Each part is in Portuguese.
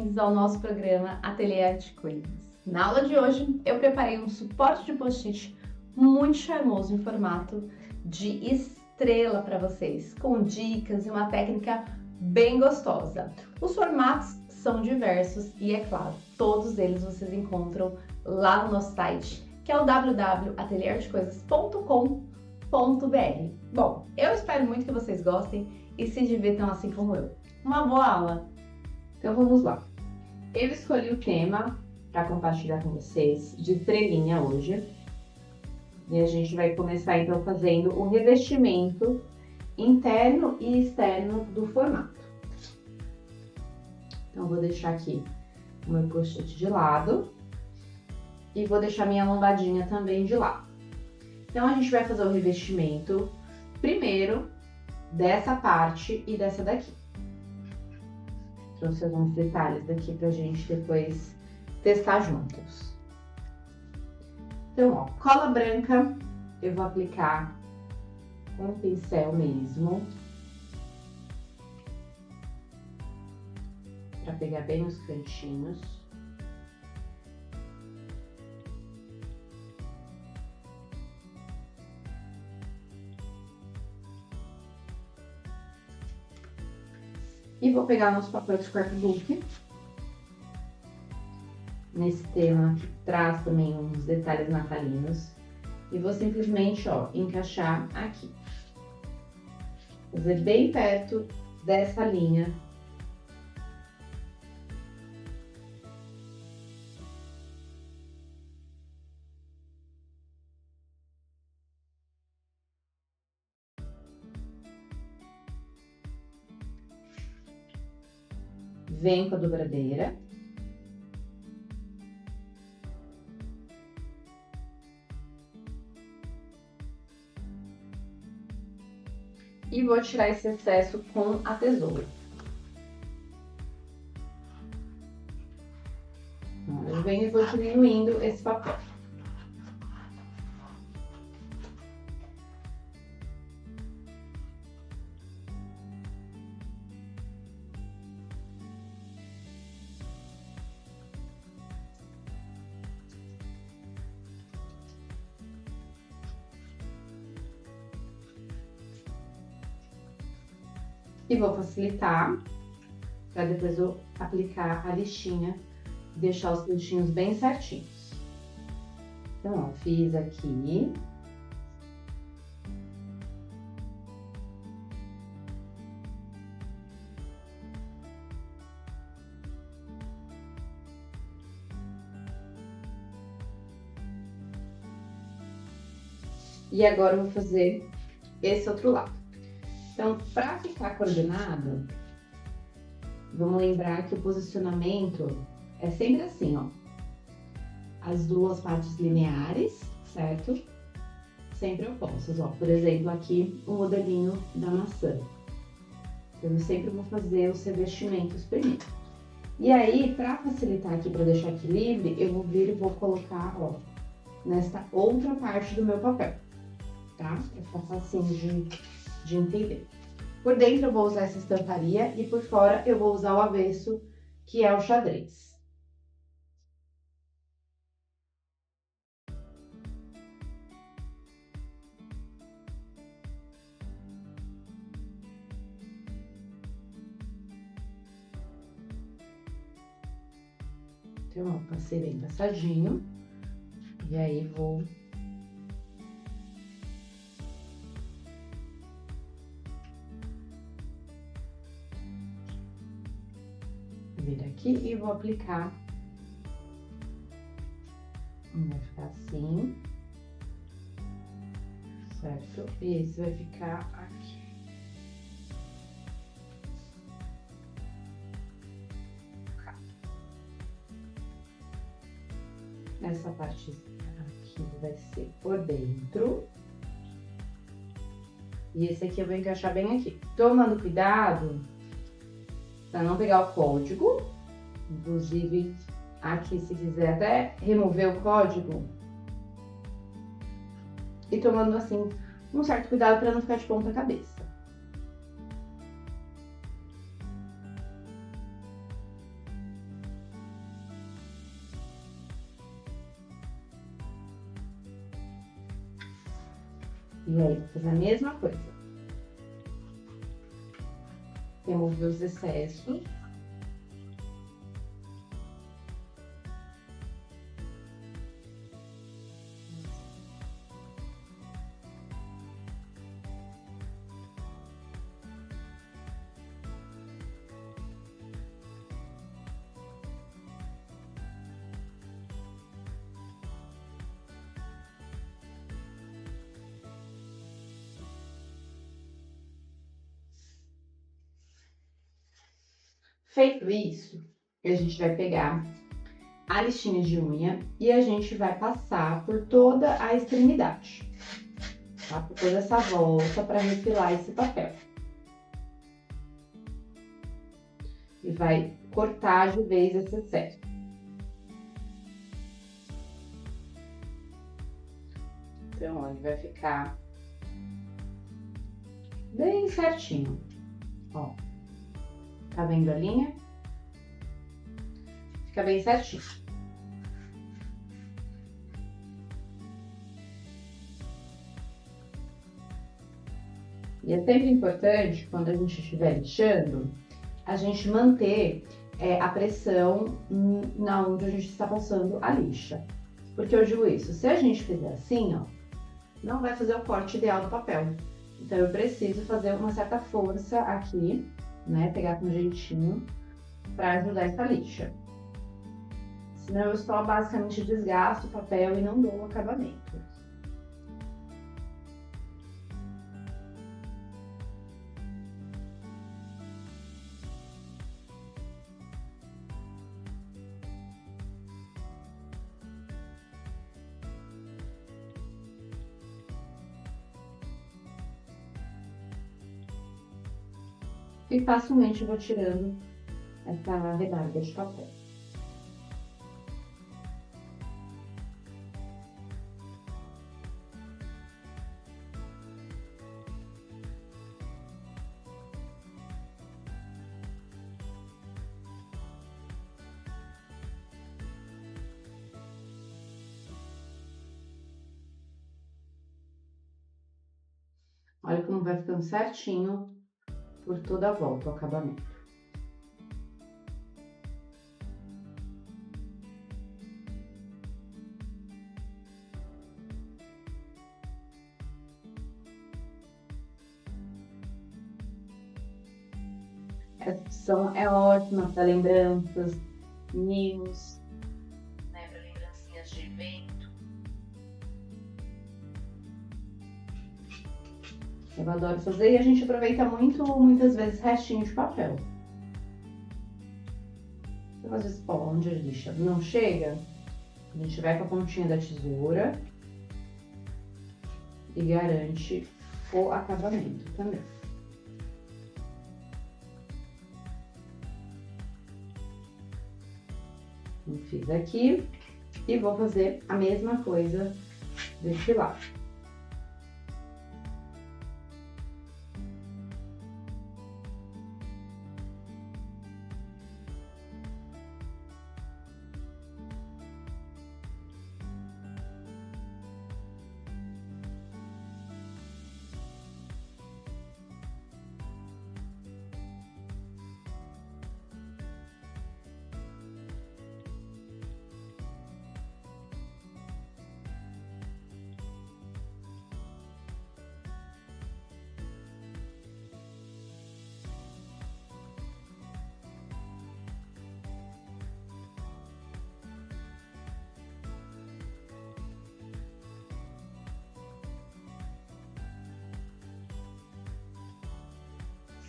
bem-vindos ao nosso programa Ateliê Arte Coisas. Na aula de hoje, eu preparei um suporte de post-it muito charmoso em formato de estrela para vocês, com dicas e uma técnica bem gostosa. Os formatos são diversos e, é claro, todos eles vocês encontram lá no nosso site, que é o www.atelierartecoisas.com.br. Bom, eu espero muito que vocês gostem e se divirtam assim como eu. Uma boa aula! Então vamos lá. Eu escolhi o tema para compartilhar com vocês de estrelinha hoje. E a gente vai começar então fazendo o revestimento interno e externo do formato. Então vou deixar aqui o meu post-it de lado e vou deixar minha lombadinha também de lado. Então a gente vai fazer o revestimento primeiro dessa parte e dessa daqui. Trouxe alguns detalhes daqui pra gente depois testar juntos. Então, ó, cola branca eu vou aplicar com o pincel mesmo, pra pegar bem os cantinhos. E vou pegar nosso papel de scrapbook. Nesse tema que traz também uns detalhes natalinos. E vou simplesmente, ó, encaixar aqui. Fazer bem perto dessa linha. Venho com a dobradeira. E vou tirar esse excesso com a tesoura. Eu venho e vou diminuindo esse papel. E vou facilitar, para depois eu aplicar a listinha e deixar os cantinhos bem certinhos. Então, ó, fiz aqui. E agora eu vou fazer esse outro lado. Então, para ficar coordenado, vamos lembrar que o posicionamento é sempre assim, ó. As duas partes lineares, certo? Sempre opostas, ó. Por exemplo, aqui o modelinho da maçã. Então, eu sempre vou fazer os revestimentos primeiro. E aí, para facilitar aqui, para deixar aqui livre, eu vou vir e vou colocar, ó, nesta outra parte do meu papel, tá? Para ficar facinho de entender. Por dentro eu vou usar essa estamparia e por fora eu vou usar o avesso, que é o xadrez. Então, ó, passei bem passadinho e aí vou vir aqui e vou aplicar. Vai ficar assim, certo? E esse vai ficar aqui. Essa parte aqui vai ser por dentro. E esse aqui eu vou encaixar bem aqui. Tomando cuidado para não pegar o código. Inclusive, aqui, se quiser até remover o código. E tomando, assim, um certo cuidado para não ficar de ponta cabeça. E aí, vou fazer a mesma coisa. Remover os excessos. Feito isso, a gente vai pegar a lixinha de unha e a gente vai passar por toda a extremidade, tá? Por toda essa volta para refilar esse papel. E vai cortar de vez esse excesso. Então, ó, ele vai ficar bem certinho, ó. Tá vendo a linha? Fica bem certinho. E é sempre importante, quando a gente estiver lixando, a gente manter a pressão na onde a gente está passando a lixa. Porque eu digo isso, se a gente fizer assim, ó, não vai fazer o corte ideal do papel. Então, eu preciso fazer uma certa força aqui, né? Pegar com jeitinho para ajudar essa lixa. Senão, eu só basicamente desgasto o papel e não dou o acabamento. E facilmente eu vou tirando essa rebarba de papel. Olha como vai ficando certinho por toda a volta o acabamento. Essa opção é ótima para lembranças, mimos, né, para lembrancinhas de evento. Eu adoro fazer e a gente aproveita muitas vezes restinho de papel. Então, às vezes, onde a lixa não chega, a gente vai com a pontinha da tesoura e garante o acabamento também. Eu fiz aqui e vou fazer a mesma coisa desse lado.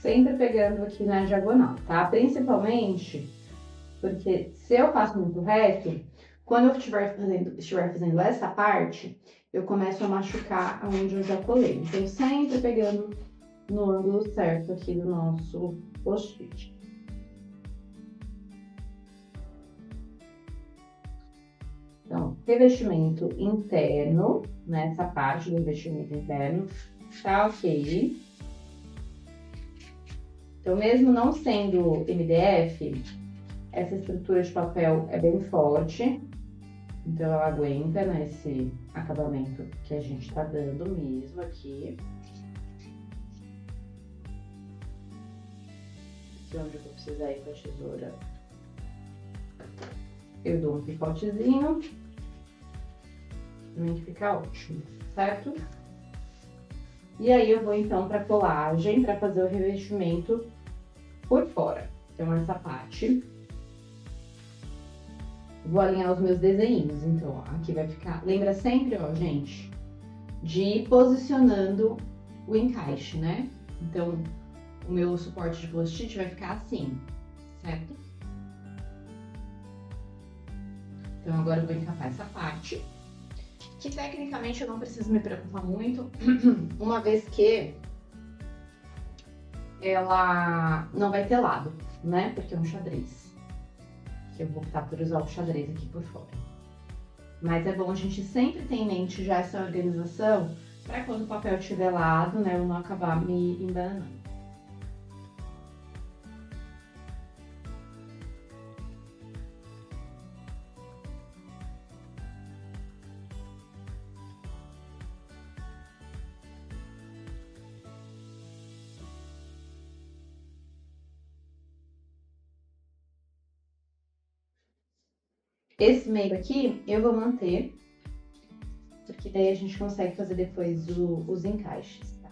Sempre pegando aqui na diagonal, tá? Principalmente porque se eu faço muito reto, quando eu estiver fazendo essa parte, eu começo a machucar onde eu já colei. Então, sempre pegando no ângulo certo aqui do nosso post-it. Então, revestimento interno, nessa parte do revestimento interno, tá ok. Então, mesmo não sendo MDF, essa estrutura de papel é bem forte. Então, ela aguenta, né, esse acabamento que a gente tá dando mesmo aqui. Aqui onde eu vou precisar ir com a tesoura, eu dou um picotezinho. Também fica ótimo, certo? E aí, eu vou então pra colagem, pra fazer o revestimento por fora. Então, essa parte... Vou alinhar os meus desenhinhos, então, ó, aqui vai ficar... Lembra sempre, ó, gente, de ir posicionando o encaixe, né? Então, o meu suporte de post-it vai ficar assim, certo? Então, agora eu vou encapar essa parte, que tecnicamente eu não preciso me preocupar muito, uma vez que ela não vai ter lado, né? Porque é um xadrez. Eu vou optar por usar o xadrez aqui por fora. Mas é bom a gente sempre ter em mente já essa organização para quando o papel estiver lado, né, eu não acabar me embananando. Esse meio aqui eu vou manter, porque daí a gente consegue fazer depois os encaixes, tá?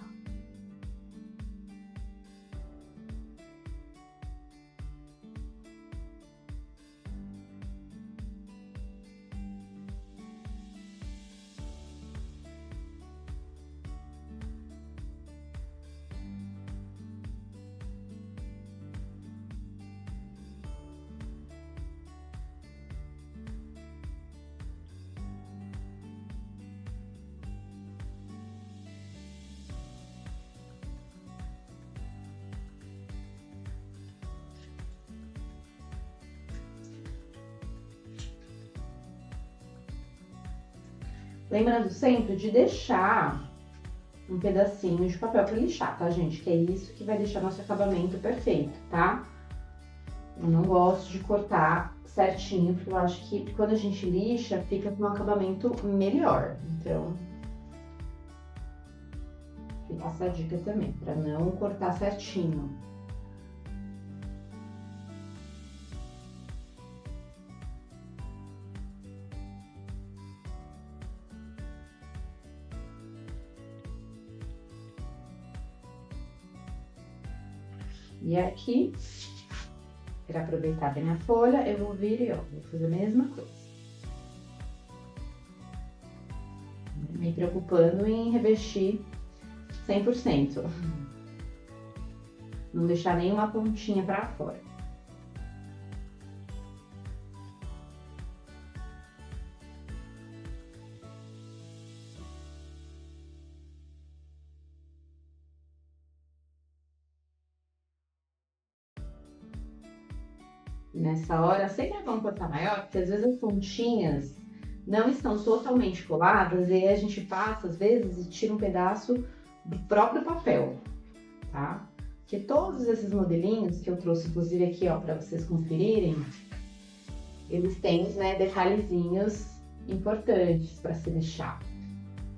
Lembrando sempre de deixar um pedacinho de papel para lixar, tá, gente? Que é isso que vai deixar nosso acabamento perfeito, tá? Eu não gosto de cortar certinho, porque eu acho que quando a gente lixa, fica com um acabamento melhor. Então, fica essa dica também, para não cortar certinho. E aqui, para aproveitar bem a folha, eu vou vir e ó, vou fazer a mesma coisa. Me preocupando em revestir 100%. Não deixar nenhuma pontinha para fora. Nessa hora, sempre é bom cortar maior, porque às vezes as pontinhas não estão totalmente coladas e aí a gente passa, às vezes, e tira um pedaço do próprio papel, tá? Que todos esses modelinhos que eu trouxe, inclusive aqui, ó, para vocês conferirem, eles têm, né, detalhezinhos importantes para se deixar.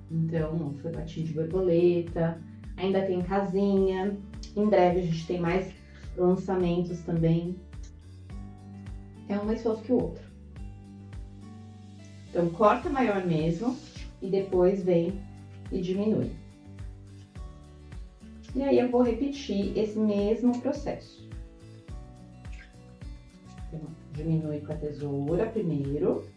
Então, formatinho de borboleta, ainda tem casinha, em breve a gente tem mais lançamentos também. É um mais fofo que o outro. Então, corta maior mesmo e depois vem e diminui. E aí, eu vou repetir esse mesmo processo. Então, diminui com a tesoura primeiro.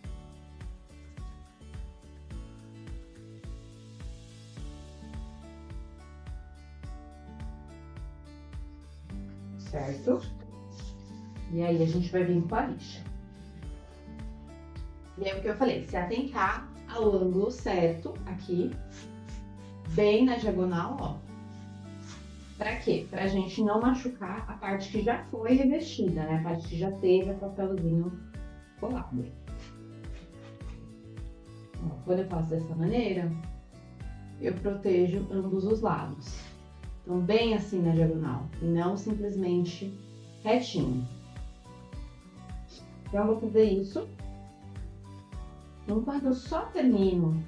Certo? E aí, a gente vai vir com a lixa. E aí, o que eu falei, se atentar ao ângulo certo aqui, bem na diagonal, ó. Pra quê? Pra gente não machucar a parte que já foi revestida, né? A parte que já teve o papelzinho colado. Ó, quando eu faço dessa maneira, eu protejo ambos os lados. Então, bem assim na diagonal, e não simplesmente retinho. Então, eu vou fazer isso enquanto eu só termino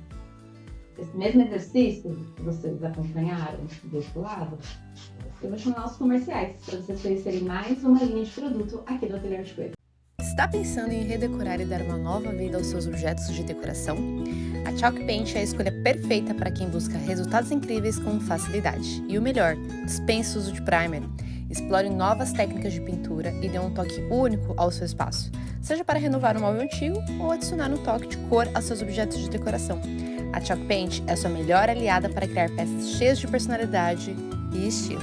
esse mesmo exercício que vocês acompanharam do outro lado, eu vou chamar os comerciais para vocês conhecerem mais uma linha de produto aqui do Ateliê Arte Coelho. Está pensando em redecorar e dar uma nova vida aos seus objetos de decoração? A Chalk Paint é a escolha perfeita para quem busca resultados incríveis com facilidade. E o melhor, dispense o uso de primer. Explore novas técnicas de pintura e dê um toque único ao seu espaço, seja para renovar um móvel antigo ou adicionar um toque de cor aos seus objetos de decoração. A Chalk Paint é a sua melhor aliada para criar peças cheias de personalidade e estilo.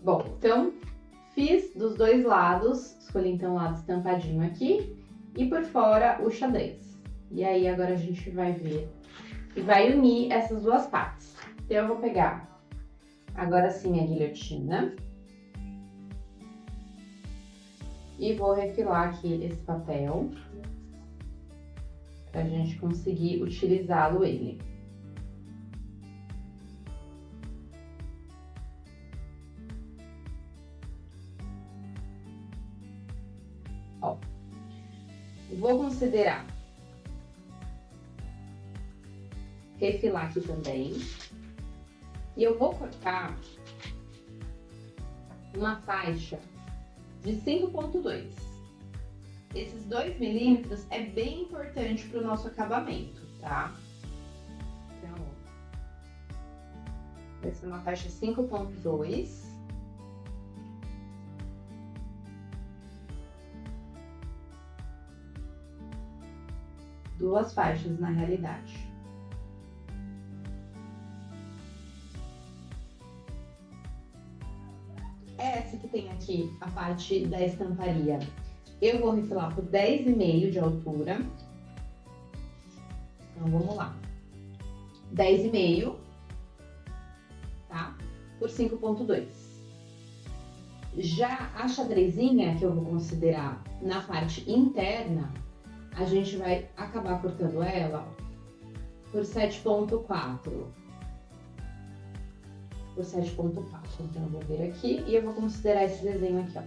Bom, então fiz dos dois lados, escolhi então o lado estampadinho aqui e por fora o xadrez. E aí agora a gente vai ver e vai unir essas duas partes. Então eu vou pegar agora sim a guilhotina e vou refilar aqui esse papel pra gente conseguir utilizá-lo ele. Ó, vou considerar refilar aqui também. E eu vou cortar uma faixa de 5,2. Esses 2 milímetros é bem importante para o nosso acabamento, tá? Então, vai ser uma faixa 5,2. Duas faixas na realidade. Essa que tem aqui, a parte da estamparia, eu vou refilar por 10,5 de altura. Então, vamos lá. 10,5, tá? Por 5,2. Já a xadrezinha, que eu vou considerar na parte interna, a gente vai acabar cortando ela por 7,4. Por 7,4. Então, eu vou vir aqui e eu vou considerar esse desenho aqui, ó.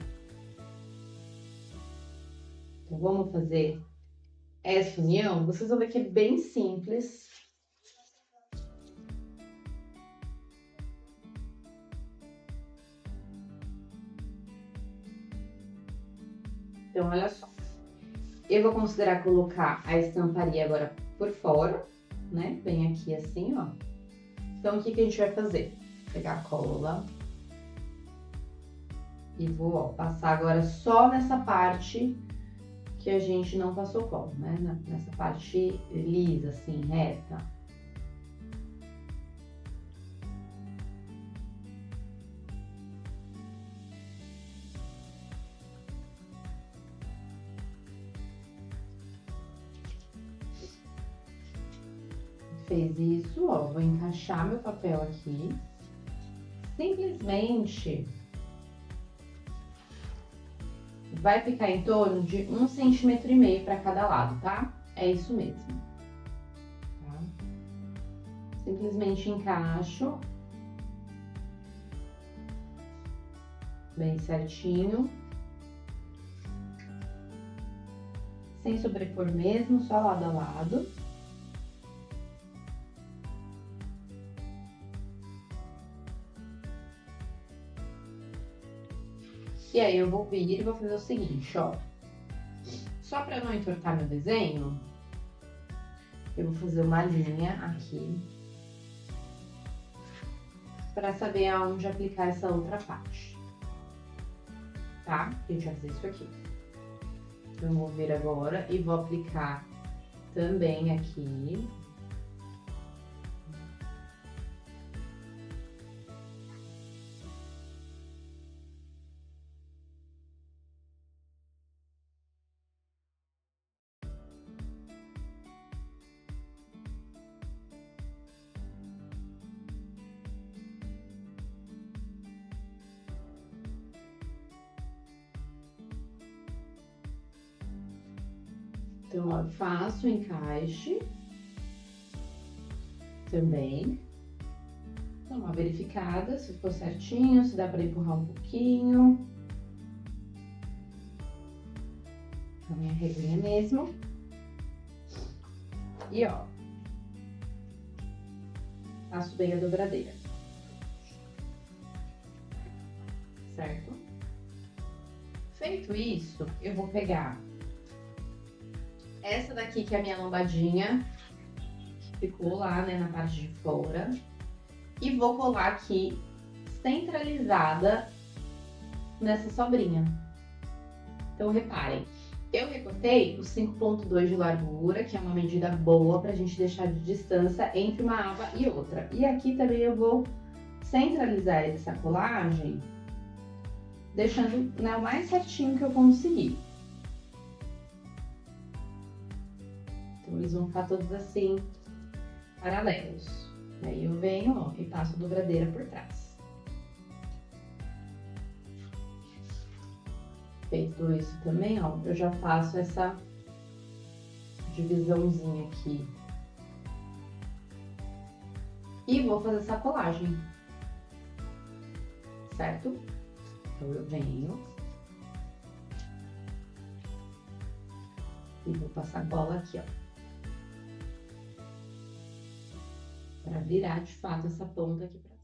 Então, vamos fazer essa união. Vocês vão ver que é bem simples. Então, olha só. Eu vou considerar colocar a estamparia agora por fora, né? Bem aqui assim, ó. Então, o que que a gente vai fazer? Pegar a cola e vou, ó, passar agora só nessa parte que a gente não passou cola, né? Nessa parte lisa, assim, reta. Fez isso, ó, vou encaixar meu papel aqui. Simplesmente vai ficar em torno de 1,5 cm para cada lado, tá? É isso mesmo. Tá? Simplesmente encaixo bem certinho, sem sobrepor mesmo, só lado a lado. E aí eu vou vir e vou fazer o seguinte, ó. Só para não entortar meu desenho, eu vou fazer uma linha aqui para saber aonde aplicar essa outra parte, tá? A gente vai fazer isso aqui. Então, eu vou vir agora e vou aplicar também aqui. Então, ó, faço o encaixe também. Dá uma verificada se ficou certinho, se dá para empurrar um pouquinho. A minha regrinha mesmo. E ó, passo bem a dobradeira. Certo? Feito isso, eu vou pegar essa daqui que é a minha lombadinha, que ficou lá, né, na parte de fora. E vou colar aqui, centralizada, nessa sobrinha. Então, reparem, eu recortei os 5,2 de largura, que é uma medida boa pra gente deixar de distância entre uma aba e outra. E aqui também eu vou centralizar essa colagem, deixando, né, o mais certinho que eu conseguir. Então, eles vão ficar todos assim, paralelos. Aí eu venho, ó, e passo a dobradeira por trás. Feito isso também, ó, eu já faço essa divisãozinha aqui. E vou fazer essa colagem. Certo? Então, eu venho. E vou passar a cola aqui, ó. Pra virar, de fato, essa ponta aqui pra cima.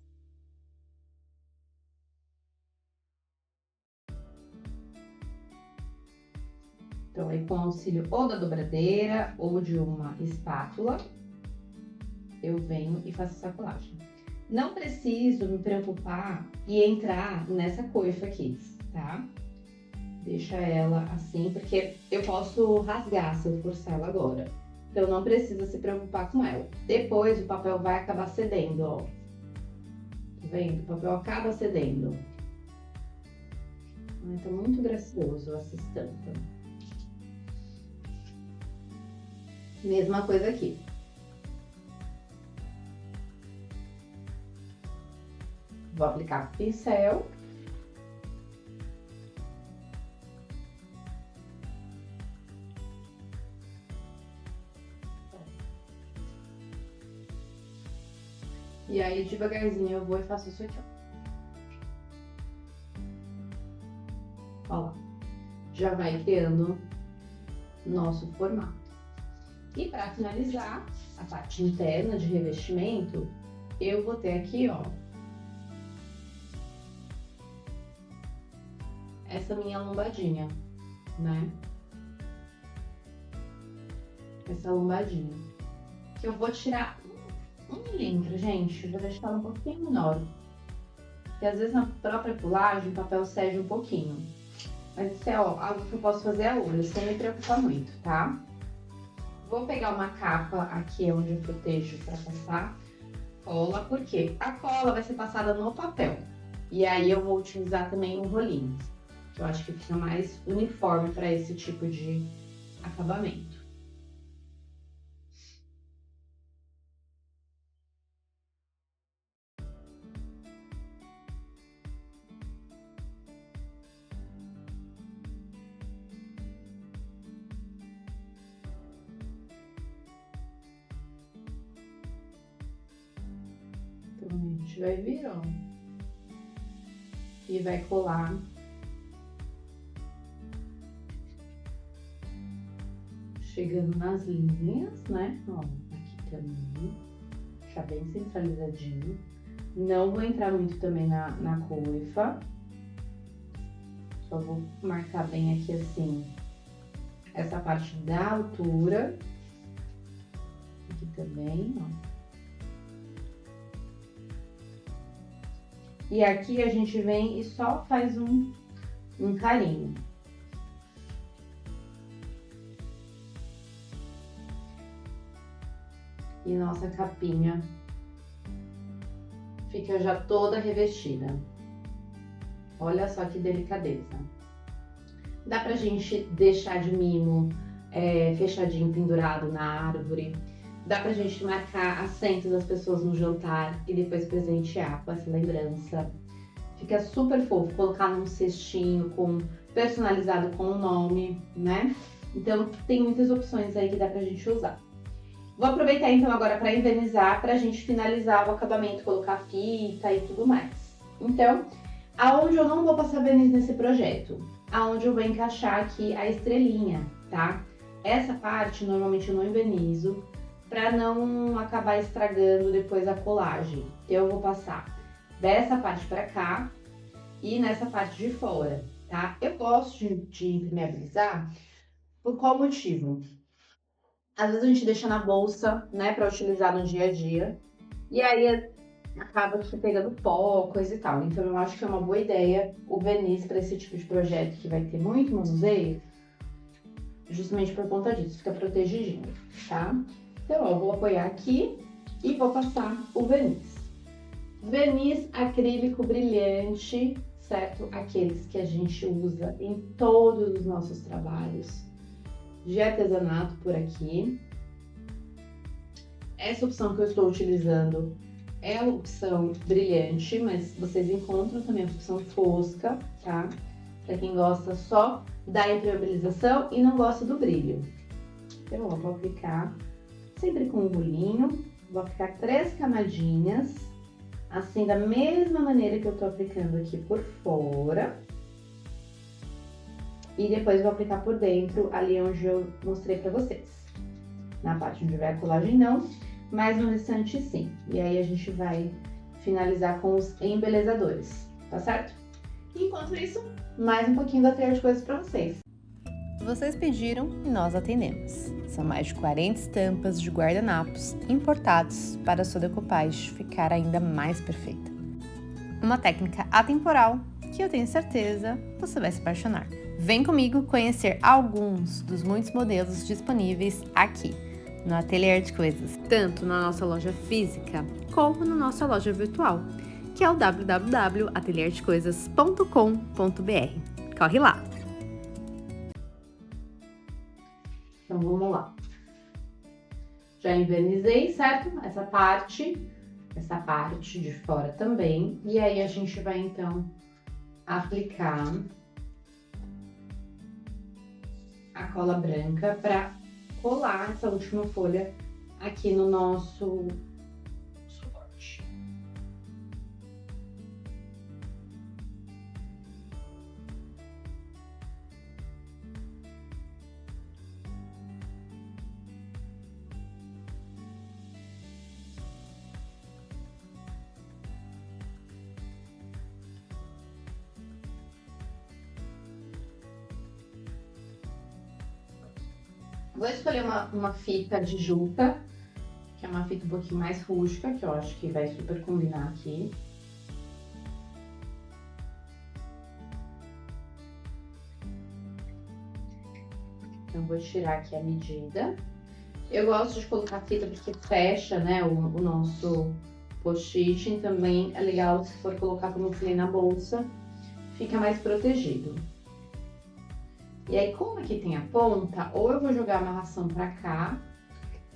Então, aí com auxílio ou da dobradeira ou de uma espátula, eu venho e faço essa colagem. Não preciso me preocupar e entrar nessa coifa aqui, tá? Deixa ela assim, porque eu posso rasgar se eu forçar ela agora. Então, não precisa se preocupar com ela. Depois, o papel vai acabar cedendo, ó. Tá vendo? O papel acaba cedendo. Ai, tá muito gracioso essa estampa. Mesma coisa aqui. Vou aplicar com o pincel. E aí, devagarzinho, eu vou e faço isso aqui, ó. Ó lá. Já vai criando nosso formato. E para finalizar, a parte interna de revestimento, eu vou ter aqui, ó, essa minha lombadinha, né? Essa lombadinha. Que eu vou tirar 1 milímetro, gente. Vou deixar ela um pouquinho menor. Porque às vezes na própria colagem o papel cede um pouquinho. Mas isso é, ó, algo que eu posso fazer a olho, sem me preocupar muito, tá? Vou pegar uma capa aqui onde eu protejo para passar cola, porque a cola vai ser passada no papel. E aí eu vou utilizar também um rolinho, que eu acho que fica mais uniforme para esse tipo de acabamento. Então, a gente vai vir, ó, e vai colar chegando nas linhas, né? Ó, aqui também, deixar bem centralizadinho. Não vou entrar muito também na coifa. Só vou marcar bem aqui assim, essa parte da altura. Aqui também, ó. E aqui a gente vem e só faz um carinho. E nossa capinha fica já toda revestida. Olha só que delicadeza. Dá pra gente deixar de mimo fechadinho, pendurado na árvore. Dá pra gente marcar assentos das pessoas no jantar e depois presentear com essa lembrança. Fica super fofo, colocar num cestinho personalizado com o nome, né? Então, tem muitas opções aí que dá pra gente usar. Vou aproveitar então agora para envernizar, pra gente finalizar o acabamento, colocar fita e tudo mais. Então, aonde eu não vou passar verniz nesse projeto? Aonde eu vou encaixar aqui a estrelinha, tá? Essa parte, normalmente eu não envernizo. para não acabar estragando depois a colagem. Eu vou passar dessa parte para cá e nessa parte de fora, tá? Eu gosto de impermeabilizar por qual motivo? Às vezes a gente deixa na bolsa, né, para utilizar no dia a dia, e aí acaba pegando pó, coisa e tal. Então eu acho que é uma boa ideia o verniz para esse tipo de projeto que vai ter muito manuseio, justamente por conta disso, fica protegidinho, tá? Então, ó, eu vou apoiar aqui e vou passar o verniz. Verniz acrílico brilhante, certo? Aqueles que a gente usa em todos os nossos trabalhos de artesanato por aqui. Essa opção que eu estou utilizando é a opção brilhante, mas vocês encontram também a opção fosca, tá? Para quem gosta só da impermeabilização e não gosta do brilho. Então, eu vou aplicar sempre com um rolinho, vou aplicar 3 camadinhas, assim da mesma maneira que eu tô aplicando aqui por fora. E depois vou aplicar por dentro, ali onde eu mostrei pra vocês. Na parte onde vai a colagem não, mas no restante sim. E aí a gente vai finalizar com os embelezadores, tá certo? Enquanto isso, mais um pouquinho do ateliê de coisas pra vocês. Vocês pediram e nós atendemos. São mais de 40 estampas de guardanapos importados para a sua decoupage ficar ainda mais perfeita. Uma técnica atemporal que eu tenho certeza você vai se apaixonar. Vem comigo conhecer alguns dos muitos modelos disponíveis aqui no Ateliê de Coisas, tanto na nossa loja física como na nossa loja virtual, que é o www.atelierdecoisas.com.br. Corre lá! Então vamos lá. Já envernizei, certo? Essa parte de fora também. E aí a gente vai então aplicar a cola branca para colar essa última folha aqui no nosso suporte. Vou escolher uma fita de juta, que é uma fita um pouquinho mais rústica, que eu acho que vai super combinar aqui. Então, vou tirar aqui a medida. Eu gosto de colocar fita porque fecha, né, o nosso post-it. Também é legal se for colocar, como eu falei, na bolsa, fica mais protegido. E aí, como aqui tem a ponta, ou eu vou jogar a amarração pra cá,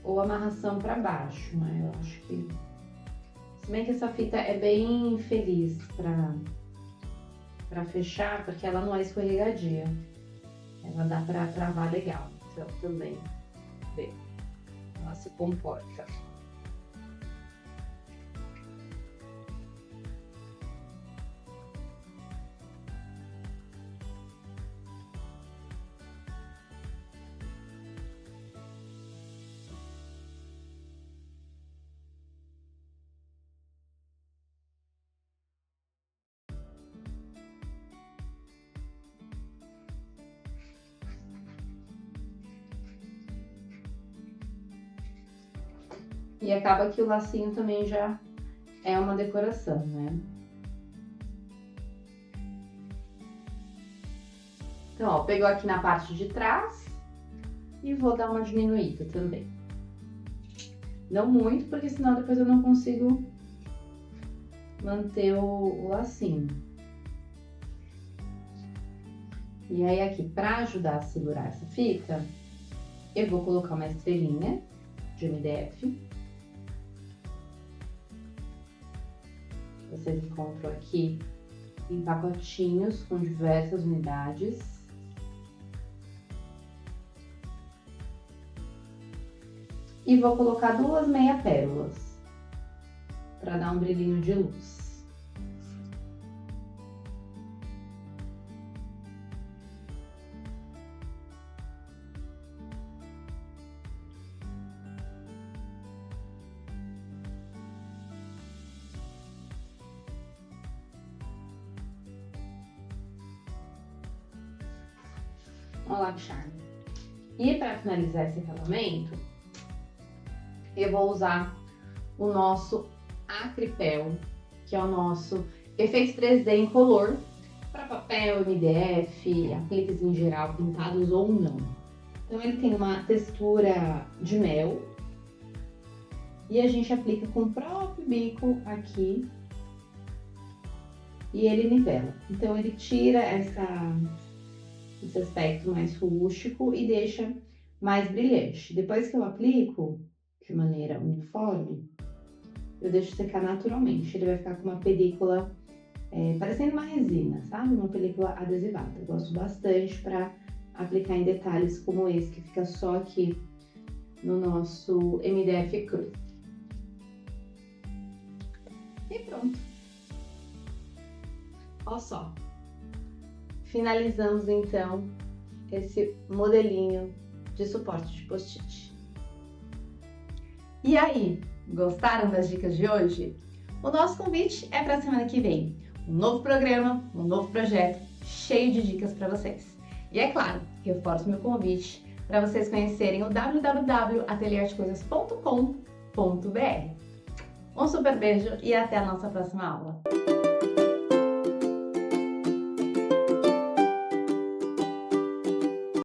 ou a amarração pra baixo, né? Eu acho que... Se bem que essa fita é bem feliz pra fechar, porque ela não é escorregadia. Ela dá pra travar legal, então também, vê, ela se comporta. E acaba que o lacinho também já é uma decoração, né? Então, ó, pegou aqui na parte de trás e vou dar uma diminuída também. Não muito, porque senão depois eu não consigo manter o lacinho. E aí aqui, para ajudar a segurar essa fita, eu vou colocar uma estrelinha de MDF. Vocês encontram aqui em pacotinhos com diversas unidades. E vou colocar 2 meia pérolas para dar um brilhinho de luz. Olá, Charme. E para finalizar esse acabamento, eu vou usar o nosso Acripel, que é o nosso efeito 3D incolor para papel, MDF, apliques em geral, pintados ou não. Então ele tem uma textura de mel e a gente aplica com o próprio bico aqui e ele nivela. Então ele tira esse aspecto mais rústico e deixa mais brilhante. Depois que eu aplico de maneira uniforme, eu deixo secar naturalmente. Ele vai ficar com uma película parecendo uma resina, sabe? Uma película adesivada. Eu gosto bastante para aplicar em detalhes como esse, que fica só aqui no nosso MDF cru. E pronto. Olha só. Finalizamos então esse modelinho de suporte de post-it. E aí, gostaram das dicas de hoje? O nosso convite é para a semana que vem. Um novo programa, um novo projeto cheio de dicas para vocês. E é claro, reforço meu convite para vocês conhecerem o www.atelierdecoisas.com.br. Um super beijo e até a nossa próxima aula!